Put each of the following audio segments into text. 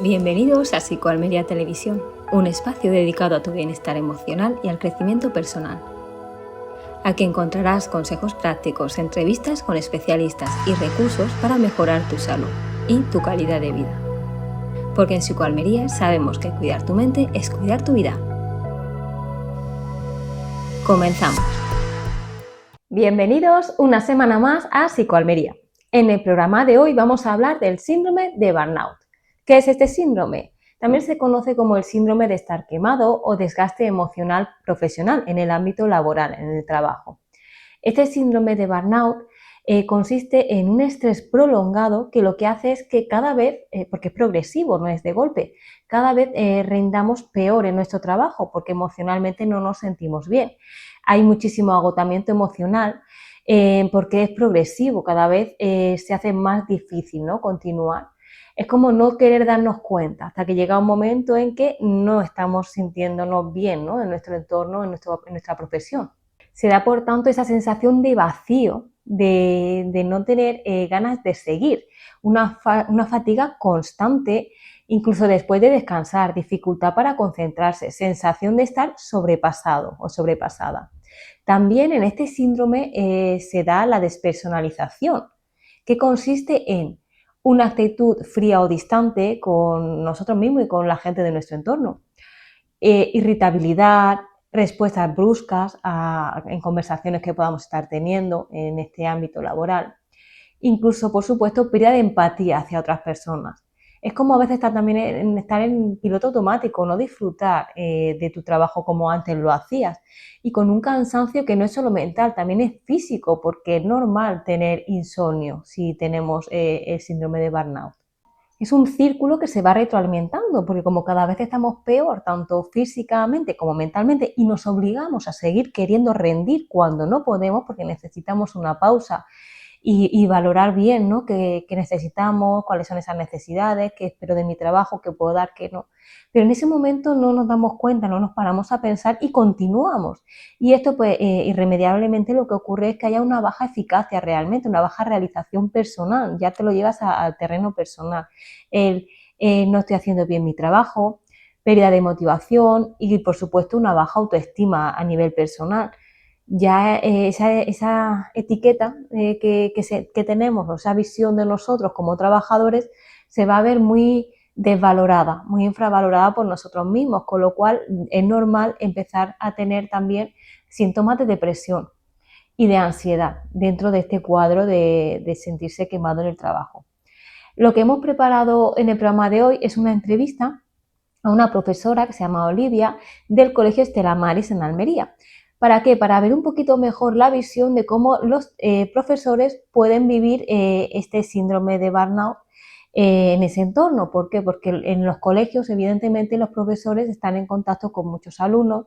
Bienvenidos a Psicoalmería Televisión, un espacio dedicado a tu bienestar emocional y al crecimiento personal. Aquí encontrarás consejos prácticos, entrevistas con especialistas y recursos para mejorar tu salud y tu calidad de vida. Porque en Psicoalmería sabemos que cuidar tu mente es cuidar tu vida. Comenzamos. Bienvenidos una semana más a Psicoalmería. En el programa de hoy vamos a hablar del síndrome de burnout. ¿Qué es este síndrome? También se conoce como el síndrome de estar quemado o desgaste emocional profesional en el ámbito laboral, en el trabajo. Este síndrome de burnout consiste en un estrés prolongado que lo que hace es que cada vez, porque es progresivo, no es de golpe, cada vez rindamos peor en nuestro trabajo porque emocionalmente no nos sentimos bien. Hay muchísimo agotamiento emocional porque es progresivo, cada vez se hace más difícil, ¿no?, continuar. Es como no querer darnos cuenta hasta que llega un momento en que no estamos sintiéndonos bien, ¿no?, en nuestro entorno, en nuestra profesión. Se da, por tanto, esa sensación de vacío, de no tener ganas de seguir, una fatiga constante, incluso después de descansar, dificultad para concentrarse, sensación de estar sobrepasado o sobrepasada. También en este síndrome se da la despersonalización, que consiste en una actitud fría o distante con nosotros mismos y con la gente de nuestro entorno, irritabilidad, respuestas bruscas en conversaciones que podamos estar teniendo en este ámbito laboral. Incluso, por supuesto, pérdida de empatía hacia otras personas. Es como a veces estar en piloto automático, no disfrutar de tu trabajo como antes lo hacías. Y con un cansancio que no es solo mental, también es físico, porque es normal tener insomnio si tenemos el síndrome de burnout. Es un círculo que se va retroalimentando, porque como cada vez estamos peor, tanto físicamente como mentalmente, y nos obligamos a seguir queriendo rendir cuando no podemos, porque necesitamos una pausa y valorar bien, ¿no?, qué necesitamos, cuáles son esas necesidades, qué espero de mi trabajo, qué puedo dar, qué no. Pero en ese momento no nos damos cuenta, no nos paramos a pensar y continuamos. Y esto, pues, irremediablemente lo que ocurre es que haya una baja eficacia realmente, una baja realización personal, ya te lo llevas al terreno personal. No estoy haciendo bien mi trabajo, pérdida de motivación y, por supuesto, una baja autoestima a nivel personal. Ya esa etiqueta que tenemos, o esa visión de nosotros como trabajadores, se va a ver muy desvalorada, muy infravalorada por nosotros mismos, con lo cual es normal empezar a tener también síntomas de depresión y de ansiedad dentro de este cuadro de sentirse quemado en el trabajo. Lo que hemos preparado en el programa de hoy es una entrevista a una profesora que se llama Olivia, del Colegio Estela Maris en Almería. ¿Para qué? Para ver un poquito mejor la visión de cómo los profesores pueden vivir este síndrome de burnout en ese entorno. ¿Por qué? Porque en los colegios, evidentemente, los profesores están en contacto con muchos alumnos,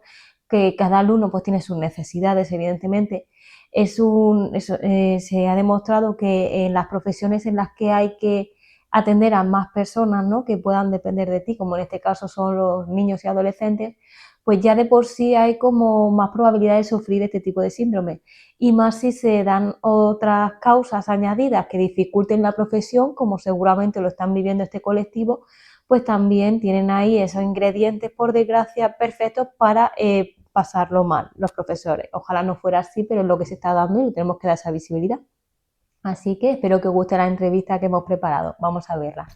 que cada alumno pues tiene sus necesidades, evidentemente. Se ha demostrado que en las profesiones en las que hay que atender a más personas, ¿no?, que puedan depender de ti, como en este caso son los niños y adolescentes, pues ya de por sí hay como más probabilidad de sufrir este tipo de síndrome. Y más si se dan otras causas añadidas que dificulten la profesión, como seguramente lo están viviendo este colectivo, pues también tienen ahí esos ingredientes, por desgracia, perfectos para pasarlo mal los profesores. Ojalá no fuera así, pero es lo que se está dando y tenemos que dar esa visibilidad. Así que espero que os guste la entrevista que hemos preparado. Vamos a verla.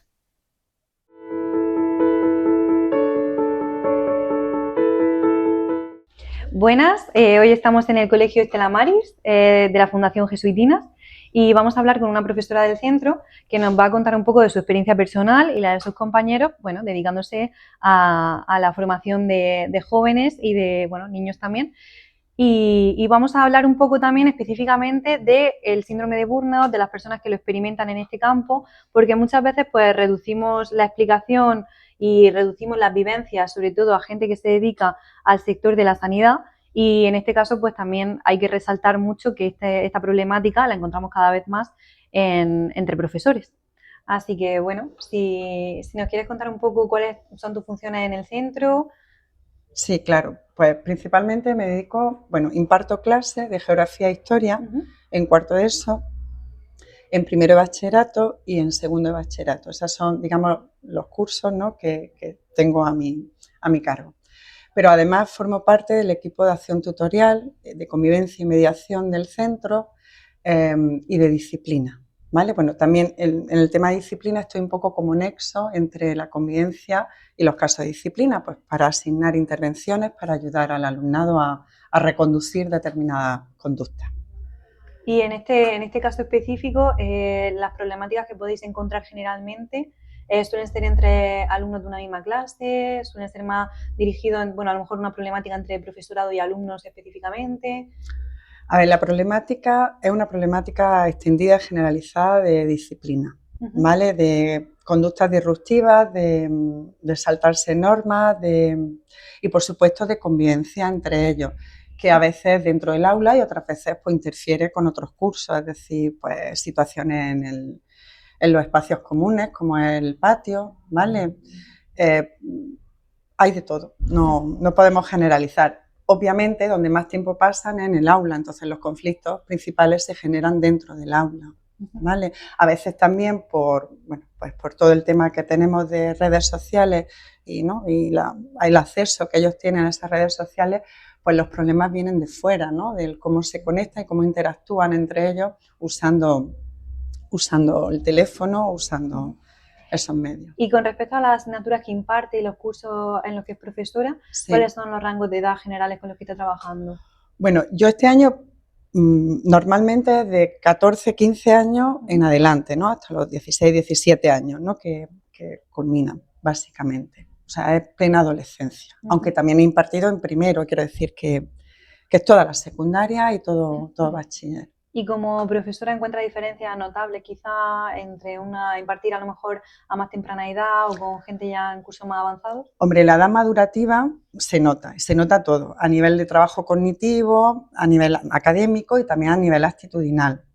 Buenas, hoy estamos en el Colegio Estela Maris de la Fundación Jesuitinas y vamos a hablar con una profesora del centro que nos va a contar un poco de su experiencia personal y la de sus compañeros, bueno, dedicándose a la formación de jóvenes y de, bueno, niños también. Y vamos a hablar un poco también específicamente del síndrome de burnout, de las personas que lo experimentan en este campo, porque muchas veces pues reducimos la explicación y reducimos las vivencias, sobre todo a gente que se dedica al sector de la sanidad, y en este caso pues también hay que resaltar mucho que esta problemática la encontramos cada vez más entre profesores. Así que bueno, si nos quieres contar un poco cuáles son tus funciones en el centro. Sí, claro. Pues principalmente me dedico, imparto clases de geografía e historia en cuarto de ESO. en primero de bachillerato y en segundo de bachillerato. Esos son, digamos, los cursos, ¿no?, que tengo a mi cargo. Pero además formo parte del equipo de acción tutorial, de convivencia y mediación del centro y de disciplina. ¿Vale? Bueno, también en el tema de disciplina estoy un poco como nexo entre la convivencia y los casos de disciplina, pues para asignar intervenciones, para ayudar al alumnado a reconducir determinadas conductas. Y en este caso específico, las problemáticas que podéis encontrar generalmente suelen ser entre alumnos de una misma clase, suelen ser más dirigidos, bueno, a lo mejor una problemática entre profesorado y alumnos específicamente. A ver, la problemática es una problemática extendida, generalizada de disciplina, ¿vale? De conductas disruptivas, de saltarse normas y, por supuesto, de convivencia entre ellos, que a veces dentro del aula y otras veces pues, interfiere con otros cursos, es decir, pues, situaciones en los espacios comunes, como el patio, ¿vale? Hay de todo, no podemos generalizar. Obviamente, donde más tiempo pasan es en el aula, entonces los conflictos principales se generan dentro del aula, ¿vale? A veces también por todo el tema que tenemos de redes sociales y el acceso que ellos tienen a esas redes sociales, pues los problemas vienen de fuera, ¿no? De cómo se conectan y cómo interactúan entre ellos usando el teléfono, usando esos medios. Y con respecto a las asignaturas que imparte y los cursos en los que es profesora, sí, ¿cuáles son los rangos de edad generales con los que está trabajando? Bueno, yo este año normalmente de 14, 15 años en adelante, ¿no? Hasta los 16, 17 años, ¿no? Que culminan, básicamente. O sea, es plena adolescencia. Aunque también he impartido en primero, quiero decir que es toda la secundaria y todo bachiller. ¿Y como profesora encuentra diferencias notables quizá entre impartir a lo mejor a más temprana edad o con gente ya en cursos más avanzados? Hombre, la edad madurativa se nota todo, a nivel de trabajo cognitivo, a nivel académico y también a nivel actitudinal.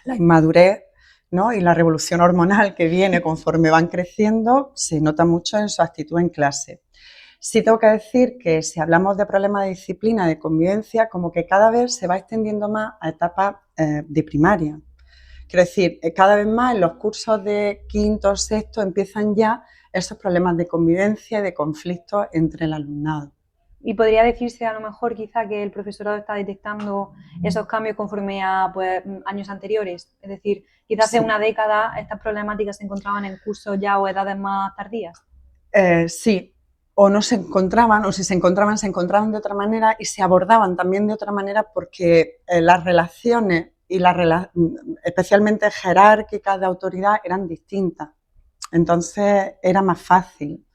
La inmadurez, ¿no?, y la revolución hormonal que viene conforme van creciendo se nota mucho en su actitud en clase. Sí tengo que decir que si hablamos de problemas de disciplina, de convivencia, como que cada vez se va extendiendo más a etapas de primaria. Quiero decir, cada vez más en los cursos de quinto, sexto empiezan ya esos problemas de convivencia y de conflictos entre el alumnado. Y podría decirse a lo mejor quizá que el profesorado está detectando esos cambios conforme a años anteriores. Es decir, quizás hace una década estas problemáticas se encontraban en cursos ya o edades más tardías. Sí. O no se encontraban, o si se encontraban de otra manera y se abordaban también de otra manera porque las relaciones, especialmente jerárquicas de autoridad, eran distintas. Entonces era más fácil,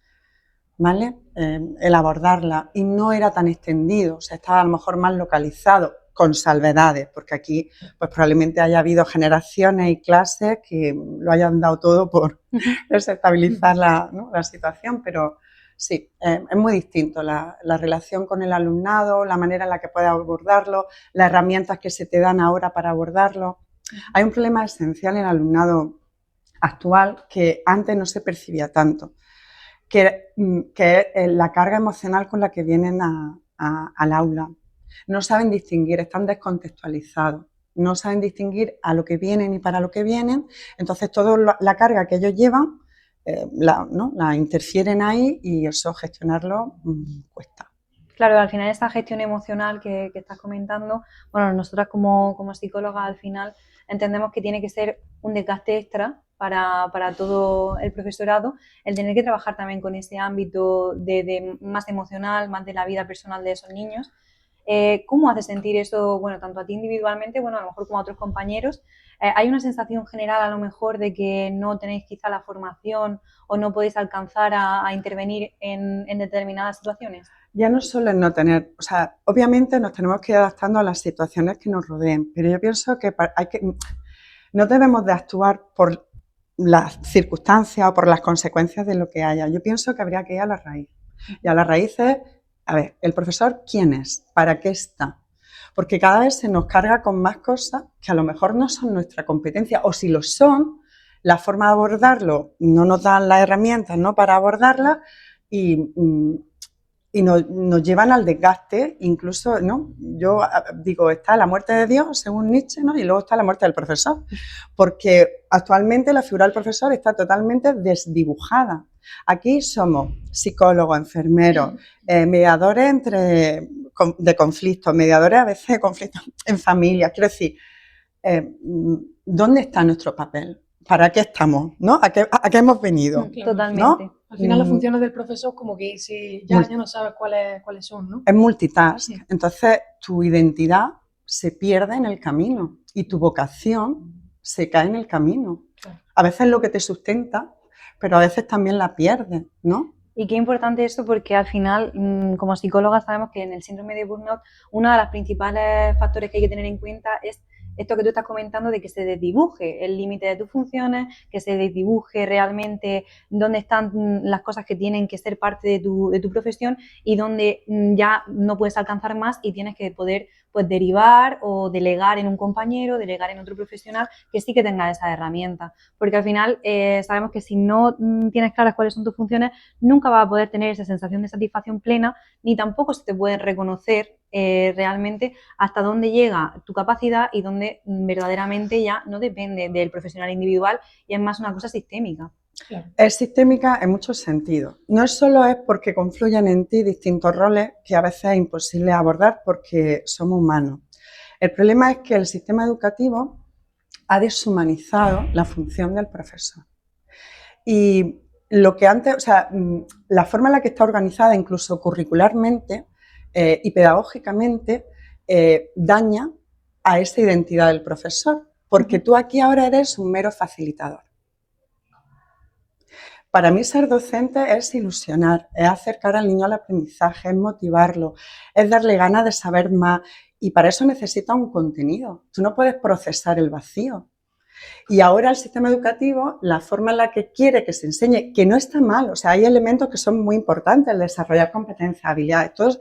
¿vale?, el abordarla y no era tan extendido, o sea, estaba a lo mejor más localizado, con salvedades, porque aquí pues probablemente haya habido generaciones y clases que lo hayan dado todo por desestabilizar la situación, pero sí, es muy distinto la relación con el alumnado, la manera en la que puedes abordarlo, las herramientas que se te dan ahora para abordarlo. Hay un problema esencial en el alumnado actual que antes no se percibía tanto, que es la carga emocional con la que vienen al aula. No saben distinguir, están descontextualizados, no saben distinguir a lo que vienen y para lo que vienen, entonces toda la carga que ellos llevan la interfieren ahí y eso gestionarlo cuesta. Claro, al final esta gestión emocional que estás comentando, bueno, nosotras como psicólogas al final entendemos que tiene que ser un desgaste extra para todo el profesorado, el tener que trabajar también con ese ámbito de más emocional, más de la vida personal de esos niños. ¿Cómo hace sentir eso, bueno, tanto a ti individualmente, bueno, a lo mejor como a otros compañeros? ¿Hay una sensación general a lo mejor de que no tenéis quizá la formación o no podéis alcanzar a intervenir en determinadas situaciones? Ya no solo en no tener, o sea, obviamente nos tenemos que ir adaptando a las situaciones que nos rodeen, pero yo pienso que no debemos de actuar por las circunstancias o por las consecuencias de lo que haya. Yo pienso que habría que ir a la raíz. Y a la raíz es, a ver, el profesor, ¿quién es? ¿Para qué está? Porque cada vez se nos carga con más cosas que a lo mejor no son nuestra competencia, o si lo son, la forma de abordarlo no nos dan las herramientas, ¿no?, para abordarla y y nos llevan al desgaste, incluso, ¿no? Yo digo, está la muerte de Dios, según Nietzsche, ¿no? Y luego está la muerte del profesor, porque actualmente la figura del profesor está totalmente desdibujada. Aquí somos psicólogos, enfermeros, mediadores de conflictos, mediadores a veces de conflictos en familia. Quiero decir, ¿dónde está nuestro papel? ¿Para qué estamos? ¿No? ¿A qué hemos venido? Claro, Totalmente. ¿No? al final las funciones del profesor como que ya no sabes cuáles son, ¿no? Es multitask. Sí. Entonces, tu identidad se pierde en el camino y tu vocación se cae en el camino. Claro. A veces es lo que te sustenta, pero a veces también la pierdes, ¿no? Y qué importante esto porque al final, como psicólogas, sabemos que en el síndrome de burnout uno de los principales factores que hay que tener en cuenta es esto que tú estás comentando de que se desdibuje el límite de tus funciones, que se desdibuje realmente dónde están las cosas que tienen que ser parte de tu profesión y dónde ya no puedes alcanzar más y tienes que poder pues derivar o delegar en un compañero, delegar en otro profesional que sí que tenga esas herramientas. Porque al final sabemos que si no tienes claras cuáles son tus funciones, nunca vas a poder tener esa sensación de satisfacción plena, ni tampoco se te puede reconocer realmente hasta dónde llega tu capacidad y dónde verdaderamente ya no depende del profesional individual y es más una cosa sistémica. Claro. Es sistémica en muchos sentidos. No solo es porque confluyen en ti distintos roles que a veces es imposible abordar porque somos humanos. El problema es que el sistema educativo ha deshumanizado la función del profesor. Y lo que antes, o sea, la forma en la que está organizada, incluso curricularmente y pedagógicamente, daña a esa identidad del profesor, porque tú aquí ahora eres un mero facilitador. Para mí ser docente es ilusionar, es acercar al niño al aprendizaje, es motivarlo, es darle ganas de saber más y para eso necesita un contenido. Tú no puedes procesar el vacío. Y ahora el sistema educativo, la forma en la que quiere que se enseñe, que no está mal, o sea, hay elementos que son muy importantes, el desarrollar competencias, habilidades, todos,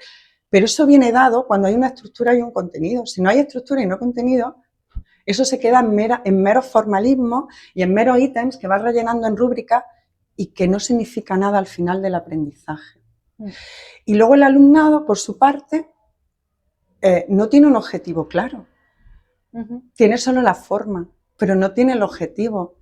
pero eso viene dado cuando hay una estructura y un contenido. Si no hay estructura y no contenido, eso se queda en mero formalismo y en meros ítems que vas rellenando en rúbricas y que no significa nada al final del aprendizaje. Y luego el alumnado, por su parte, no tiene un objetivo claro. Tiene solo la forma, pero no tiene el objetivo.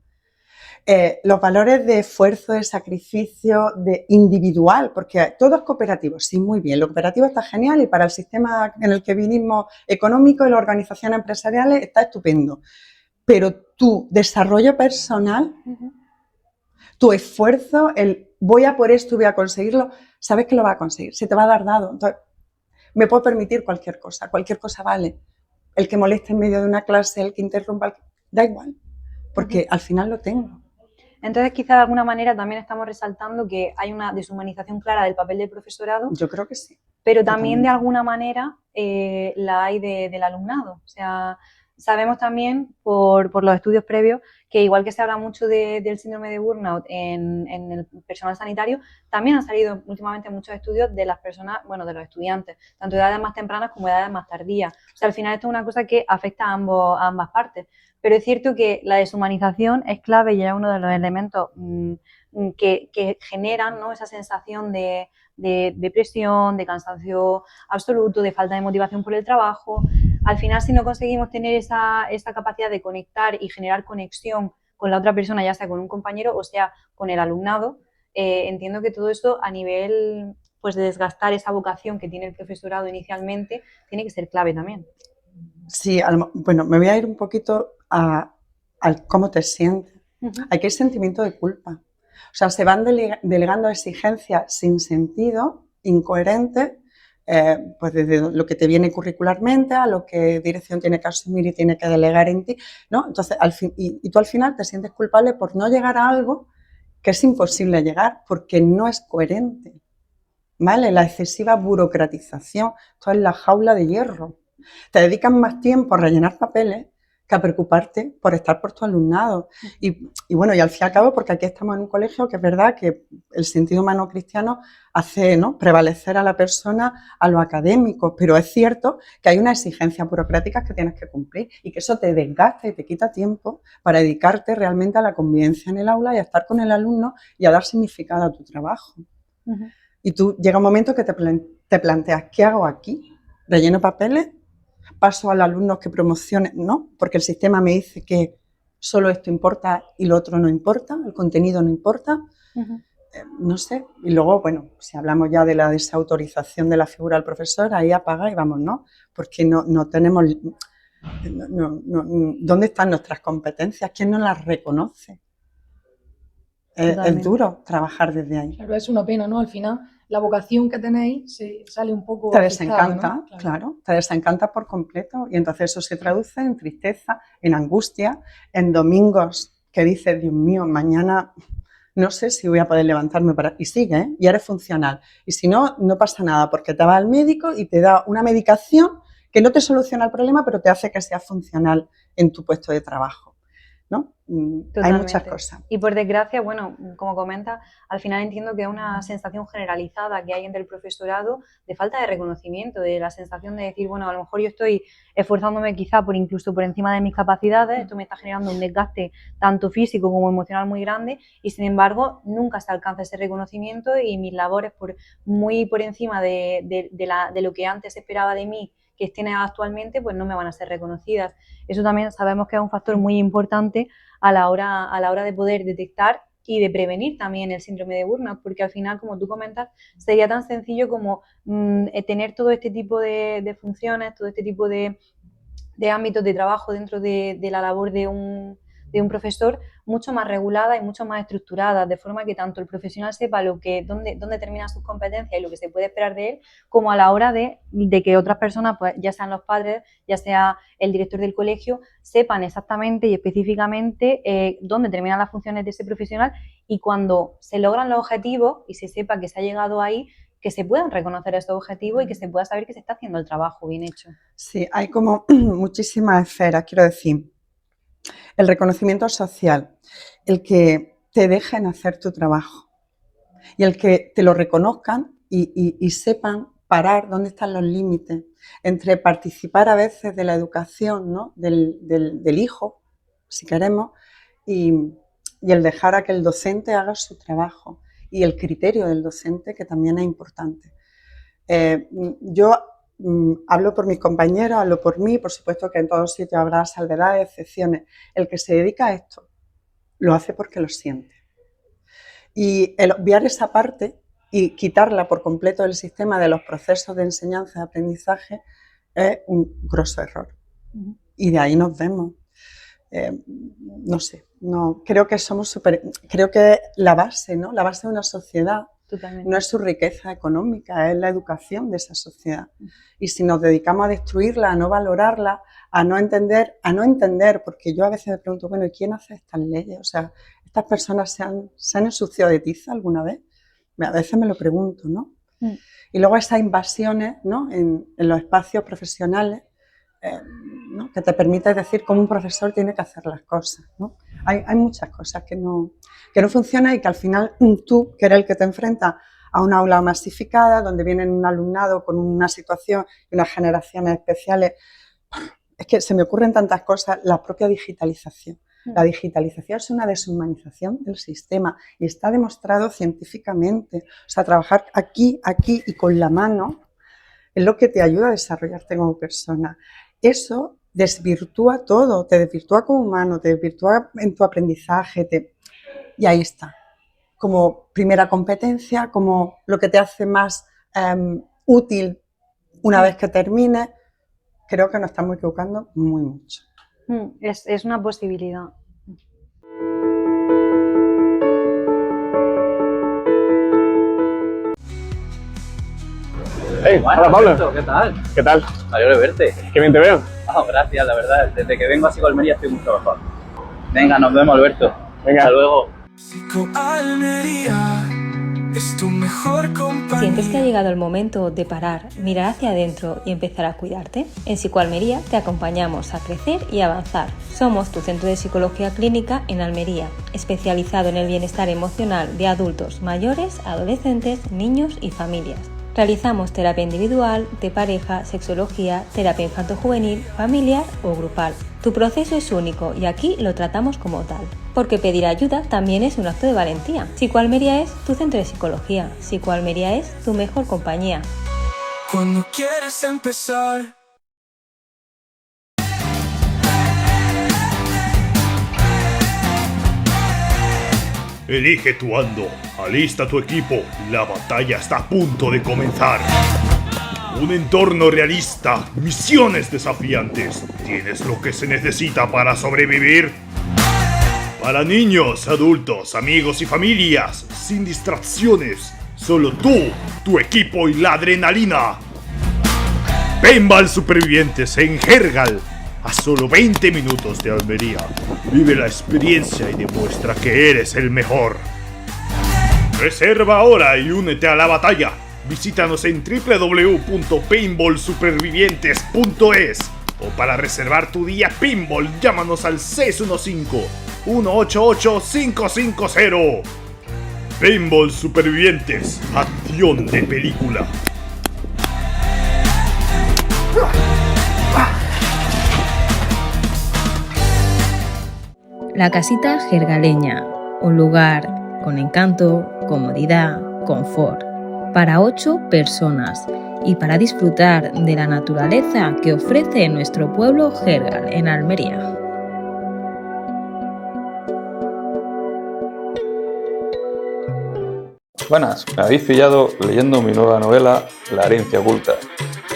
Los valores de esfuerzo, de sacrificio, de individual, porque todo es cooperativo, sí, muy bien, lo cooperativo está genial y para el sistema en el que vivimos económico y las organizaciones empresariales está estupendo, pero tu desarrollo personal, tu esfuerzo, el voy a por esto y voy a conseguirlo, sabes que lo vas a conseguir, se te va a dar dado. Entonces, me puedo permitir cualquier cosa vale. El que moleste en medio de una clase, el que interrumpa, da igual, porque al final lo tengo. Entonces, quizá de alguna manera también estamos resaltando que hay una deshumanización clara del papel del profesorado. Yo creo que sí. Pero también de alguna manera la hay del alumnado. O sea, sabemos también por los estudios previos que igual que se habla mucho del síndrome de burnout en el personal sanitario, también han salido últimamente muchos estudios de las personas, bueno, de los estudiantes, tanto de edades más tempranas como de edades más tardías. O sea, al final esto es una cosa que afecta a ambas partes. Pero es cierto que la deshumanización es clave y es uno de los elementos que generan, ¿no?, esa sensación de depresión, de cansancio absoluto, de falta de motivación por el trabajo. Al final, si no conseguimos tener esa capacidad de conectar y generar conexión con la otra persona, ya sea con un compañero o sea con el alumnado, entiendo que todo eso a nivel pues de desgastar esa vocación que tiene el profesorado inicialmente tiene que ser clave también. Sí, bueno, me voy a ir un poquito al cómo te sientes. Aquí hay sentimiento de culpa. O sea, se van delegando exigencias sin sentido, incoherentes, pues desde lo que te viene curricularmente a lo que dirección tiene que asumir y tiene que delegar en ti, ¿no? Entonces, y tú al final te sientes culpable por no llegar a algo que es imposible llegar porque no es coherente, ¿vale? La excesiva burocratización, esto es la jaula de hierro. Te dedican más tiempo a rellenar papeles que a preocuparte por estar por tu alumnado. Y bueno, y al fin y al cabo, porque aquí estamos en un colegio que es verdad que el sentido humano cristiano hace, ¿no?, prevalecer a la persona a lo académico, pero es cierto que hay unas exigencias burocráticas que tienes que cumplir y que eso te desgasta y te quita tiempo para dedicarte realmente a la convivencia en el aula y a estar con el alumno y a dar significado a tu trabajo. Y tú llega un momento que te planteas, ¿qué hago aquí? ¿Relleno papeles? ¿Paso al alumno que promocione? No, porque el sistema me dice que solo esto importa y lo otro no importa, el contenido no importa. No sé. Y luego, bueno, si hablamos ya de la desautorización de la figura del profesor, ahí apaga y vamos, ¿no? Porque no tenemos... ¿Dónde están nuestras competencias? ¿Quién no las reconoce? Es duro trabajar desde ahí. Claro, es una pena, ¿no? Al final, la vocación que tenéis se sale un poco te afectada, desencanta, ¿no? claro, te desencanta por completo. Y entonces eso se traduce en tristeza, en angustia, en domingos que dices, Dios mío, mañana no sé si voy a poder levantarme para... Y sigue, ¿eh? Y eres funcional. Y si no, no pasa nada, porque te vas al médico y te da una medicación que no te soluciona el problema, pero te hace que seas funcional en tu puesto de trabajo, ¿no? Hay muchas cosas. Y por desgracia, bueno, como comenta, al final entiendo que es una sensación generalizada que hay entre el profesorado de falta de reconocimiento, de la sensación de decir, bueno, a lo mejor yo estoy esforzándome quizá incluso por encima de mis capacidades, esto me está generando un desgaste tanto físico como emocional muy grande y sin embargo nunca se alcanza ese reconocimiento y mis labores muy por encima de lo que antes se esperaba de mí que estén actualmente, pues no me van a ser reconocidas. Eso también sabemos que es un factor muy importante a la hora de poder detectar y de prevenir también el síndrome de burnout, porque al final, como tú comentas, sería tan sencillo como tener todo este tipo de funciones, todo este tipo de ámbitos de trabajo dentro de la labor de un profesor mucho más regulada y mucho más estructurada, de forma que tanto el profesional sepa dónde terminan sus competencias y lo que se puede esperar de él, como a la hora de que otras personas, pues ya sean los padres, ya sea el director del colegio, sepan exactamente y específicamente dónde terminan las funciones de ese profesional y cuando se logran los objetivos y se sepa que se ha llegado ahí, que se puedan reconocer esos objetivos y que se pueda saber que se está haciendo el trabajo bien hecho. Sí, hay como muchísimas esferas, quiero decir. El reconocimiento social, el que te dejen hacer tu trabajo y el que te lo reconozcan y sepan parar dónde están los límites entre participar a veces de la educación, ¿no? del hijo, si queremos, y el dejar a que el docente haga su trabajo y el criterio del docente, que también es importante. Yo hablo por mis compañeros, hablo por mí, por supuesto que en todos sitios habrá salvedades, excepciones. El que se dedica a esto lo hace porque lo siente. Y el obviar esa parte y quitarla por completo del sistema de los procesos de enseñanza y aprendizaje es un grosso error. Y de ahí nos vemos. No sé, creo que creo que la base, ¿no? La base de una sociedad. Totalmente. No es su riqueza económica, es la educación de esa sociedad. Y si nos dedicamos a destruirla, a no valorarla, a no entender, porque yo a veces me pregunto, bueno, ¿y quién hace estas leyes? O sea, ¿estas personas se han ensuciado de tiza alguna vez? A veces me lo pregunto, ¿no? Y luego esas invasiones, ¿no? en los espacios profesionales, ¿no? Que te permite decir cómo un profesor tiene que hacer las cosas, ¿no? Hay muchas cosas que no funcionan y que al final tú, que eres el que te enfrentas a una aula masificada, donde viene un alumnado con una situación y unas generaciones especiales, es que se me ocurren tantas cosas, la propia digitalización. La digitalización es una deshumanización del sistema y está demostrado científicamente. O sea, trabajar aquí y con la mano es lo que te ayuda a desarrollarte como persona. Eso desvirtúa todo, te desvirtúa como humano, te desvirtúa en tu aprendizaje, y ahí está, como primera competencia, como lo que te hace más útil una vez que termines. Creo que nos estamos equivocando muy mucho. Es una posibilidad. Hey, hola Pablo. ¿Qué tal? ¿Qué tal? Me alegro de verte. Qué bien te veo. Gracias, la verdad. Desde que vengo a Psicoalmería estoy mucho mejor. Venga, nos vemos, Alberto. Venga. Hasta luego. Psicoalmería es tu mejor compañía. ¿Sientes que ha llegado el momento de parar, mirar hacia adentro y empezar a cuidarte? En Psicoalmería te acompañamos a crecer y avanzar. Somos tu centro de psicología clínica en Almería, especializado en el bienestar emocional de adultos mayores, adolescentes, niños y familias. Realizamos terapia individual, de pareja, sexología, terapia infanto-juvenil, familiar o grupal. Tu proceso es único y aquí lo tratamos como tal. Porque pedir ayuda también es un acto de valentía. Psicoalmería es tu centro de psicología. Psicoalmería es tu mejor compañía. Cuando quieres empezar. Elige tu ando, alista tu equipo, la batalla está a punto de comenzar. Un entorno realista, misiones desafiantes. ¿Tienes lo que se necesita para sobrevivir? Para niños, adultos, amigos y familias, sin distracciones, solo tú, tu equipo y la adrenalina. Paintball Supervivientes en Hergal, a solo 20 minutos de Almería. Vive la experiencia y demuestra que eres el mejor. Reserva ahora y únete a la batalla. Visítanos en www.paintballsupervivientes.es o para reservar tu día Paintball, llámanos al 615-188-550. Paintball Supervivientes, acción de película. La casita jergaleña, un lugar con encanto, comodidad, confort, para 8 personas y para disfrutar de la naturaleza que ofrece nuestro pueblo Jergal en Almería. Buenas, me habéis pillado leyendo mi nueva novela, La herencia oculta.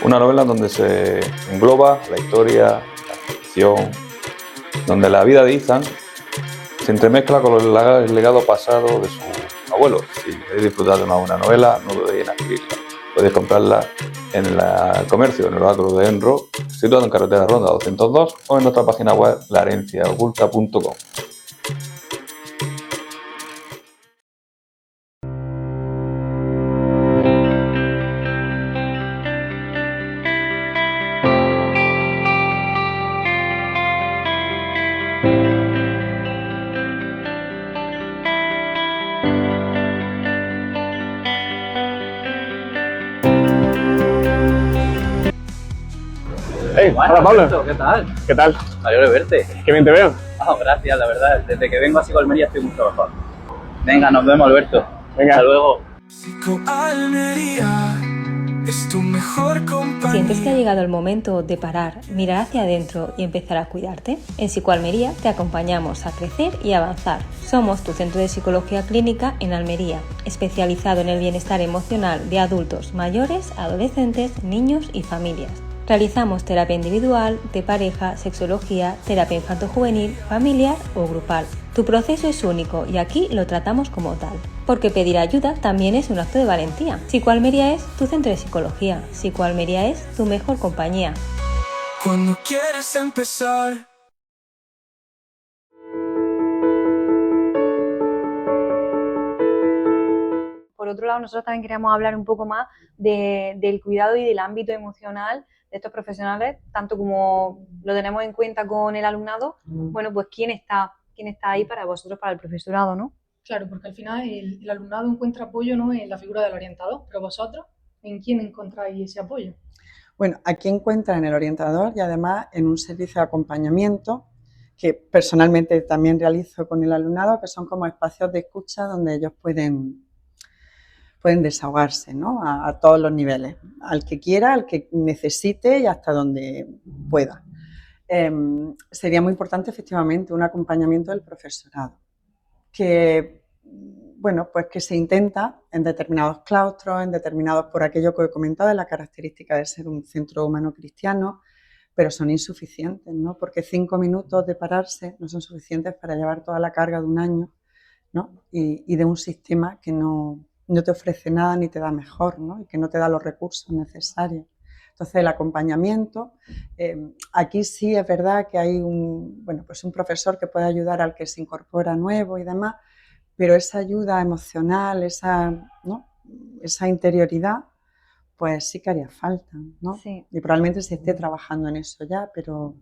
Una novela donde se engloba la historia, la ficción, donde la vida de Ethan se entremezcla con el legado pasado de su abuelo. Si queréis disfrutar de una buena novela, no dudéis en adquirirla. Podéis comprarla en el comercio, en el oráculo de Enro, situado en carretera Ronda 202 o en nuestra página web laherenciaoculta.com. Hey, hola Pablo. Alberto, ¿qué tal? ¿Qué tal? Me alegro de verte. Qué bien te veo. Gracias, la verdad. Desde que vengo a Psicoalmería estoy mucho mejor. Venga, nos vemos, Alberto. Venga. Hasta luego. Psicoalmería es tu mejor compañía. ¿Sientes que ha llegado el momento de parar, mirar hacia adentro y empezar a cuidarte? En Psicoalmería te acompañamos a crecer y avanzar. Somos tu centro de psicología clínica en Almería, especializado en el bienestar emocional de adultos, mayores, adolescentes, niños y familias. Realizamos terapia individual, de pareja, sexología, terapia infanto-juvenil, familiar o grupal. Tu proceso es único y aquí lo tratamos como tal. Porque pedir ayuda también es un acto de valentía. Psicoalmería es tu centro de psicología. Psicoalmería es tu mejor compañía. Cuando quieres empezar. Por otro lado, nosotros también queríamos hablar un poco más del cuidado y del ámbito emocional de estos profesionales, tanto como lo tenemos en cuenta con el alumnado, bueno, pues quién está ahí para vosotros, para el profesorado, ¿no? Claro, porque al final el alumnado encuentra apoyo, ¿no?, en la figura del orientador, pero vosotros, ¿en quién encontráis ese apoyo? Bueno, aquí encuentra en el orientador y además en un servicio de acompañamiento que personalmente también realizo con el alumnado, que son como espacios de escucha donde ellos pueden desahogarse, ¿no?, a todos los niveles, al que quiera, al que necesite y hasta donde pueda. Sería muy importante efectivamente un acompañamiento del profesorado, que, bueno, pues que se intenta en determinados claustros, por aquello que he comentado, de la característica de ser un centro humano cristiano, pero son insuficientes, ¿no?, porque 5 minutos de pararse no son suficientes para llevar toda la carga de un año, ¿no?, y de un sistema que no te ofrece nada ni te da mejor, ¿no?, y que no te da los recursos necesarios. Entonces, el acompañamiento, aquí sí es verdad que hay un profesor que puede ayudar al que se incorpora nuevo y demás, pero esa ayuda emocional, esa interioridad, pues sí que haría falta, ¿no? Sí. Y probablemente se esté trabajando en eso ya, pero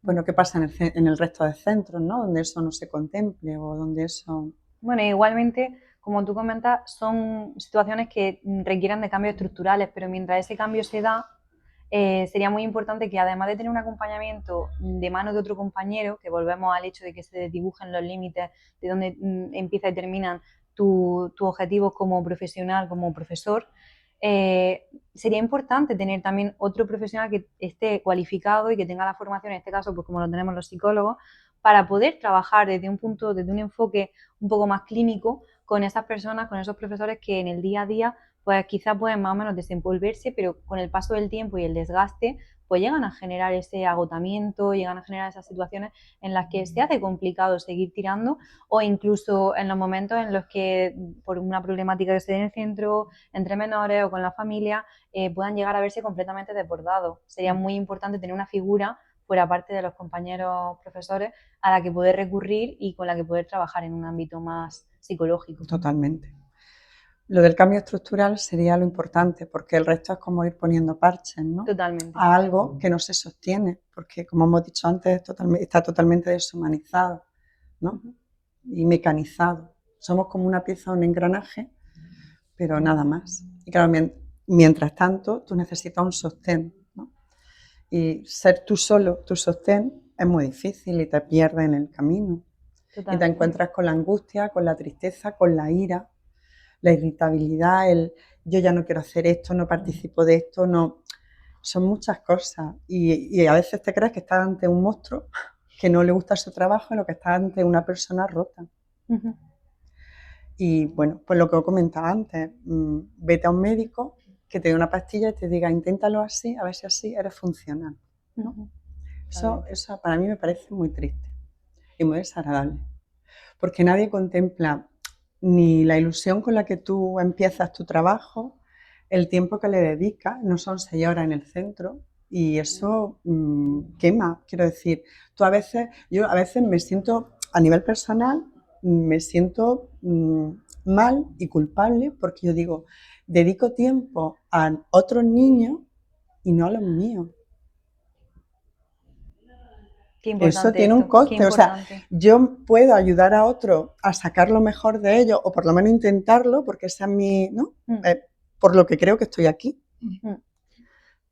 bueno, ¿qué pasa en el resto de centros, ¿no?, donde eso no se contemple o donde eso... Bueno, igualmente como tú comentas, son situaciones que requieren de cambios estructurales, pero mientras ese cambio se da, sería muy importante que además de tener un acompañamiento de mano de otro compañero, que volvemos al hecho de que se dibujen los límites de dónde empieza y terminan tus objetivos como profesional, como profesor, sería importante tener también otro profesional que esté cualificado y que tenga la formación, en este caso, pues como lo tenemos los psicólogos, para poder trabajar desde un enfoque un poco más clínico con esas personas, con esos profesores que en el día a día pues quizás pueden más o menos desenvolverse, pero con el paso del tiempo y el desgaste, pues llegan a generar ese agotamiento, llegan a generar esas situaciones en las que se hace complicado seguir tirando, o incluso en los momentos en los que por una problemática que se dé en el centro, entre menores o con la familia, puedan llegar a verse completamente desbordados. Sería muy importante tener una figura fuera parte de los compañeros profesores a la que poder recurrir y con la que poder trabajar en un ámbito más psicológico. Totalmente. Lo del cambio estructural sería lo importante, porque el resto es como ir poniendo parches, ¿no? Totalmente. A algo que no se sostiene, porque como hemos dicho antes, está totalmente deshumanizado, ¿no? Y mecanizado. Somos como una pieza, un engranaje, pero nada más. Y claro, mientras tanto, tú necesitas un sostén, ¿no? Y ser tú solo, tu sostén, es muy difícil y te pierdes en el camino. Totalmente. Y te encuentras con la angustia, con la tristeza, con la ira, la irritabilidad, el yo ya no quiero hacer esto, no participo de esto, no. Son muchas cosas y a veces te crees que estás ante un monstruo que no le gusta su trabajo y lo que estás ante una persona rota. Uh-huh. Y bueno, pues lo que os comentaba antes, vete a un médico que te dé una pastilla y te diga inténtalo así, a ver si así eres funcional, ¿no? Uh-huh. Eso para mí me parece muy triste y muy desagradable, porque nadie contempla ni la ilusión con la que tú empiezas tu trabajo, el tiempo que le dedicas, no son 6 horas en el centro y eso quema, quiero decir, yo a veces me siento, a nivel personal, me siento mal y culpable porque yo digo, dedico tiempo a otros niños y no a los míos. Eso tiene un coste, o sea, yo puedo ayudar a otro a sacar lo mejor de ellos, o por lo menos intentarlo, porque esa es mi, ¿no? Por lo que creo que estoy aquí.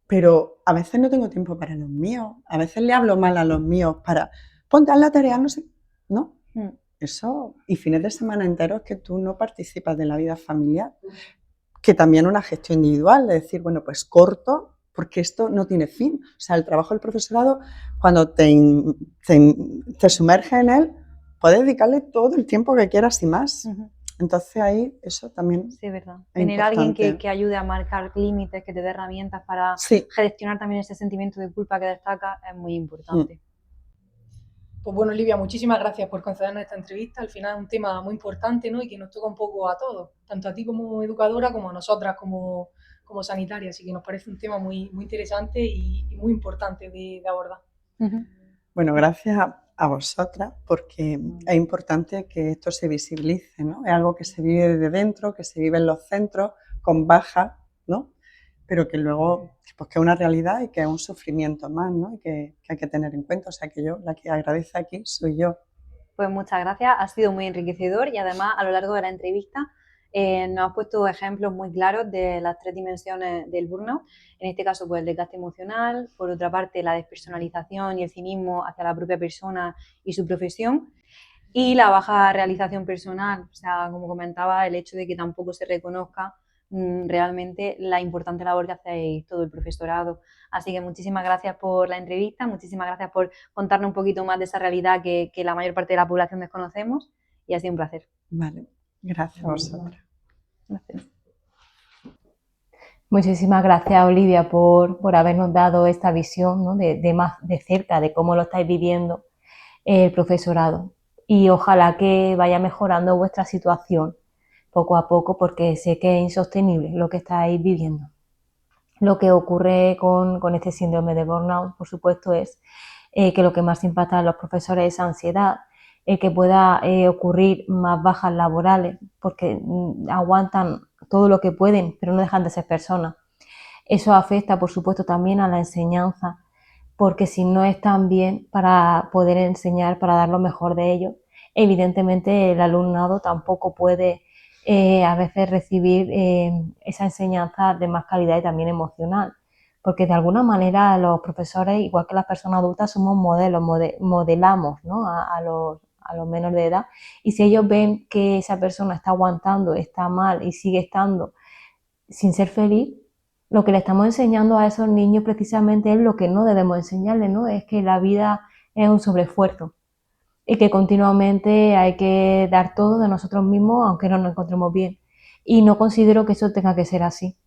Pero a veces no tengo tiempo para los míos, a veces le hablo mal a los míos para, ponte a la tarea, no sé, ¿no? Eso, y fines de semana enteros que tú no participas de la vida familiar, que también una gestión individual, de decir, bueno, pues corto, porque esto no tiene fin. O sea, el trabajo del profesorado, cuando te sumerges en él, puedes dedicarle todo el tiempo que quieras y más. Uh-huh. Entonces ahí eso también sí, es verdad. Tener a alguien que ayude a marcar límites, que te dé herramientas para gestionar también ese sentimiento de culpa que destaca, es muy importante. Pues bueno, Olivia, muchísimas gracias por concedernos esta entrevista. Al final es un tema muy importante, ¿no? Y que nos toca un poco a todos, tanto a ti como educadora como a nosotras como sanitaria. Así que nos parece un tema muy, muy interesante y muy importante de abordar. Uh-huh. Bueno, gracias a vosotras, porque es importante que esto se visibilice, ¿no? Es algo que se vive desde dentro, que se vive en los centros, con bajas, ¿no? Pero que luego, pues que es una realidad y que es un sufrimiento más, ¿no? Y que hay que tener en cuenta. O sea, que yo, la que agradece aquí soy yo. Pues muchas gracias, ha sido muy enriquecedor y además a lo largo de la entrevista nos has puesto ejemplos muy claros de las 3 dimensiones del burnout. En este caso, pues el desgaste emocional, por otra parte la despersonalización y el cinismo hacia la propia persona y su profesión, y la baja realización personal. O sea, como comentaba, el hecho de que tampoco se reconozca realmente la importante labor que hacéis todo el profesorado. Así que muchísimas gracias por la entrevista, muchísimas gracias por contarnos un poquito más de esa realidad que la mayor parte de la población desconocemos, y ha sido un placer. Vale, gracias a vosotras. Gracias. Muchísimas gracias, Olivia, por habernos dado esta visión, ¿no? de más de cerca de cómo lo estáis viviendo el profesorado, y ojalá que vaya mejorando vuestra situación poco a poco, porque sé que es insostenible lo que estáis viviendo. Lo que ocurre con este síndrome de burnout, por supuesto, es que lo que más impacta a los profesores es ansiedad, que pueda ocurrir más bajas laborales, porque aguantan todo lo que pueden, pero no dejan de ser personas. Eso afecta, por supuesto, también a la enseñanza, porque si no están bien para poder enseñar, para dar lo mejor de ellos, evidentemente el alumnado tampoco puede a veces recibir esa enseñanza de más calidad y también emocional. Porque de alguna manera los profesores, igual que las personas adultas, somos modelos, modelamos, ¿no? a los menores de edad, y si ellos ven que esa persona está aguantando, está mal y sigue estando sin ser feliz, lo que le estamos enseñando a esos niños precisamente es lo que no debemos enseñarles, ¿no? Es que la vida es un sobreesfuerzo y que continuamente hay que dar todo de nosotros mismos aunque no nos encontremos bien. Y no considero que eso tenga que ser así.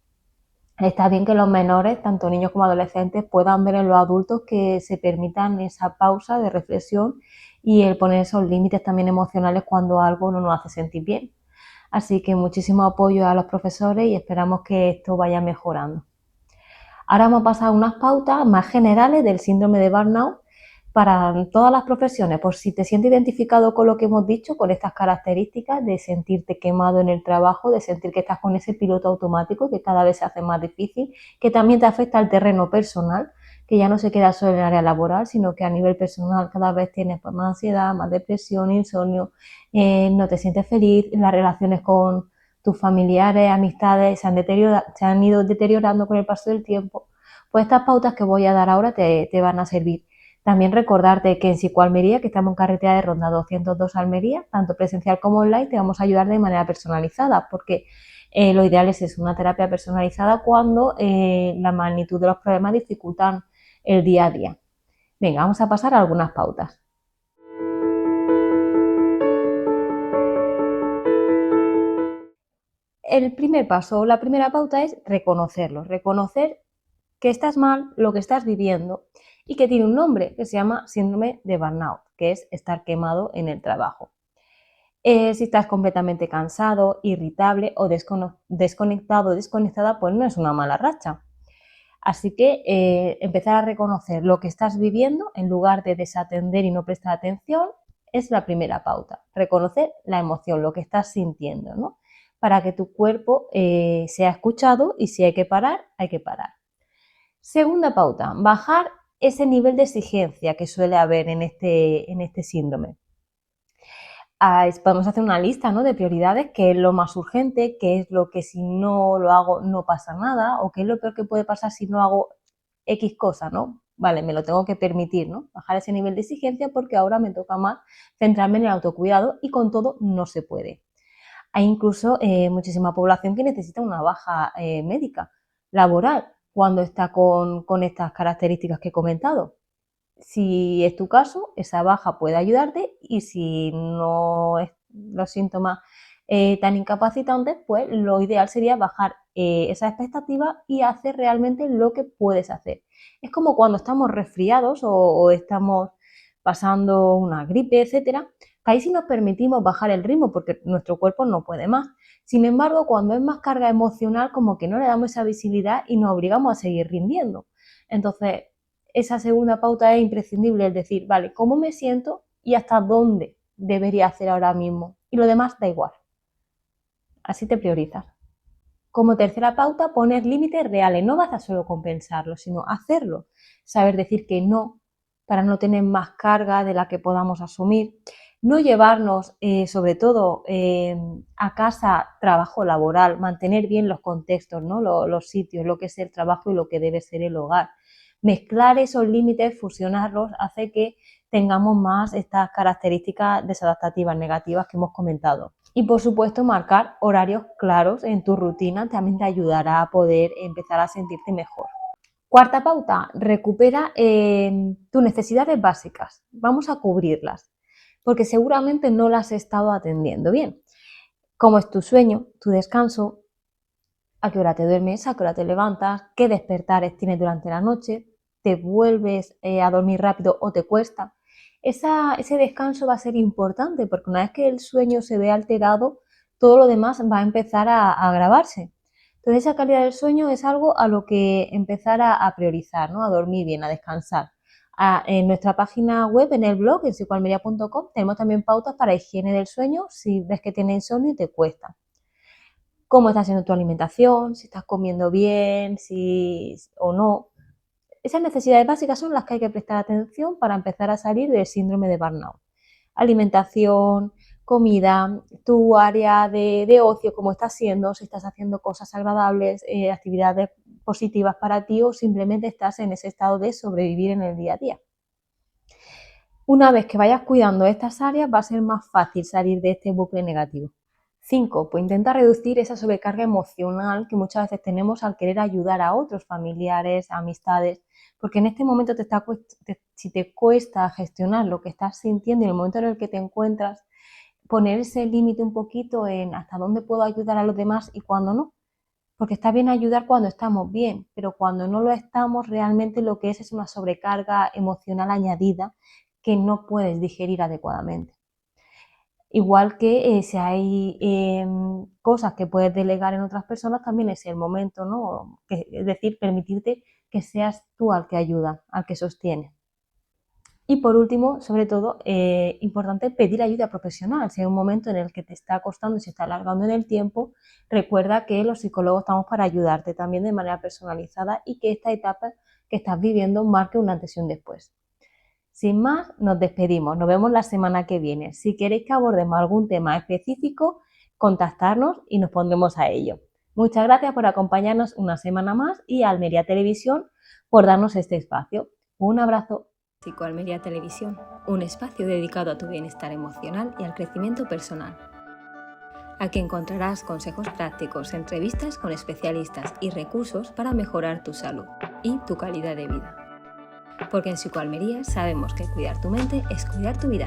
Está bien que los menores, tanto niños como adolescentes, puedan ver en los adultos que se permitan esa pausa de reflexión y el poner esos límites también emocionales cuando algo no nos hace sentir bien. Así que muchísimo apoyo a los profesores y esperamos que esto vaya mejorando. Ahora vamos a pasar a unas pautas más generales del síndrome de burnout para todas las profesiones, por si te sientes identificado con lo que hemos dicho, con estas características de sentirte quemado en el trabajo, de sentir que estás con ese piloto automático que cada vez se hace más difícil, que también te afecta al terreno personal, que ya no se queda solo en el área laboral, sino que a nivel personal cada vez tienes más ansiedad, más depresión, insomnio, no te sientes feliz, las relaciones con tus familiares, amistades se han ido deteriorando con el paso del tiempo. Pues estas pautas que voy a dar ahora te van a servir. También recordarte que en Psicoalmería, que estamos en carretera de Ronda 202 Almería, tanto presencial como online, te vamos a ayudar de manera personalizada, porque lo ideal es eso, una terapia personalizada cuando la magnitud de los problemas dificultan el día a día. Venga, vamos a pasar a algunas pautas. El primer paso, la primera pauta es reconocerlo, reconocer que estás mal, lo que estás viviendo y que tiene un nombre que se llama síndrome de burnout, que es estar quemado en el trabajo. Si estás completamente cansado, irritable o desconectado o desconectada, pues no es una mala racha. Así que empezar a reconocer lo que estás viviendo en lugar de desatender y no prestar atención es la primera pauta. Reconocer la emoción, lo que estás sintiendo, ¿no? Para que tu cuerpo sea escuchado y si hay que parar, hay que parar. Segunda pauta, bajar ese nivel de exigencia que suele haber en este síndrome. Podemos hacer una lista, ¿no?, de prioridades, qué es lo más urgente, qué es lo que si no lo hago no pasa nada, o qué es lo peor que puede pasar si no hago X cosa, ¿no? Vale, me lo tengo que permitir, ¿no? Bajar ese nivel de exigencia porque ahora me toca más centrarme en el autocuidado y con todo no se puede. Hay incluso muchísima población que necesita una baja médica, laboral, cuando está con estas características que he comentado. Si es tu caso, esa baja puede ayudarte y si no es los síntomas tan incapacitantes, pues lo ideal sería bajar esa expectativa y hacer realmente lo que puedes hacer. Es como cuando estamos resfriados o estamos pasando una gripe, etcétera, que ahí sí nos permitimos bajar el ritmo porque nuestro cuerpo no puede más. Sin embargo, cuando es más carga emocional, como que no le damos esa visibilidad y nos obligamos a seguir rindiendo. Entonces, esa segunda pauta es imprescindible, es decir, vale, ¿cómo me siento y hasta dónde debería hacer ahora mismo? Y lo demás da igual. Así te priorizas. Como tercera pauta, poner límites reales. No basta solo con pensarlo, sino hacerlo. Saber decir que no, para no tener más carga de la que podamos asumir. No llevarnos, sobre todo, a casa trabajo laboral, mantener bien los contextos, ¿no? Los sitios, lo que es el trabajo y lo que debe ser el hogar. Mezclar esos límites, fusionarlos, hace que tengamos más estas características desadaptativas negativas que hemos comentado. Y por supuesto, marcar horarios claros en tu rutina también te ayudará a poder empezar a sentirte mejor. Cuarta pauta, recupera tus necesidades básicas. Vamos a cubrirlas, porque seguramente no las has estado atendiendo bien. ¿Cómo es tu sueño, tu descanso? ¿A qué hora te duermes? ¿A qué hora te levantas? ¿Qué despertares tienes durante la noche? ¿Te vuelves a dormir rápido o te cuesta? Ese descanso va a ser importante porque una vez que el sueño se ve alterado, todo lo demás va a empezar a agravarse. Entonces esa calidad del sueño es algo a lo que empezar a priorizar, ¿no? A dormir bien, a descansar. En nuestra página web, en el blog, en psicoalmeria.com, tenemos también pautas para higiene del sueño si ves que tienes insomnio y te cuesta. Cómo está siendo tu alimentación, si estás comiendo bien, si o no. Esas necesidades básicas son las que hay que prestar atención para empezar a salir del síndrome de burnout. Alimentación, comida, tu área de ocio, cómo está siendo, si estás haciendo cosas agradables, actividades positivas para ti o simplemente estás en ese estado de sobrevivir en el día a día. Una vez que vayas cuidando estas áreas va a ser más fácil salir de este bucle negativo. 5. Pues intenta reducir esa sobrecarga emocional que muchas veces tenemos al querer ayudar a otros familiares, amistades, porque en este momento si te cuesta gestionar lo que estás sintiendo y en el momento en el que te encuentras, poner ese límite un poquito en hasta dónde puedo ayudar a los demás y cuándo no. Porque está bien ayudar cuando estamos bien, pero cuando no lo estamos, realmente lo que es una sobrecarga emocional añadida que no puedes digerir adecuadamente. Igual que si hay cosas que puedes delegar en otras personas, también es el momento, ¿no? Es decir, permitirte que seas tú al que ayuda, al que sostiene. Y por último, sobre todo, importante pedir ayuda profesional. Si hay un momento en el que te está costando y se está alargando en el tiempo, recuerda que los psicólogos estamos para ayudarte también de manera personalizada y que esta etapa que estás viviendo marque un antes y un después. Sin más, nos despedimos. Nos vemos la semana que viene. Si queréis que abordemos algún tema específico, contactarnos y nos pondremos a ello. Muchas gracias por acompañarnos una semana más y a Almería Televisión por darnos este espacio. Un abrazo. Almería Televisión, un espacio dedicado a tu bienestar emocional y al crecimiento personal. Aquí encontrarás consejos prácticos, entrevistas con especialistas y recursos para mejorar tu salud y tu calidad de vida. Porque en Psicoalmería sabemos que cuidar tu mente es cuidar tu vida.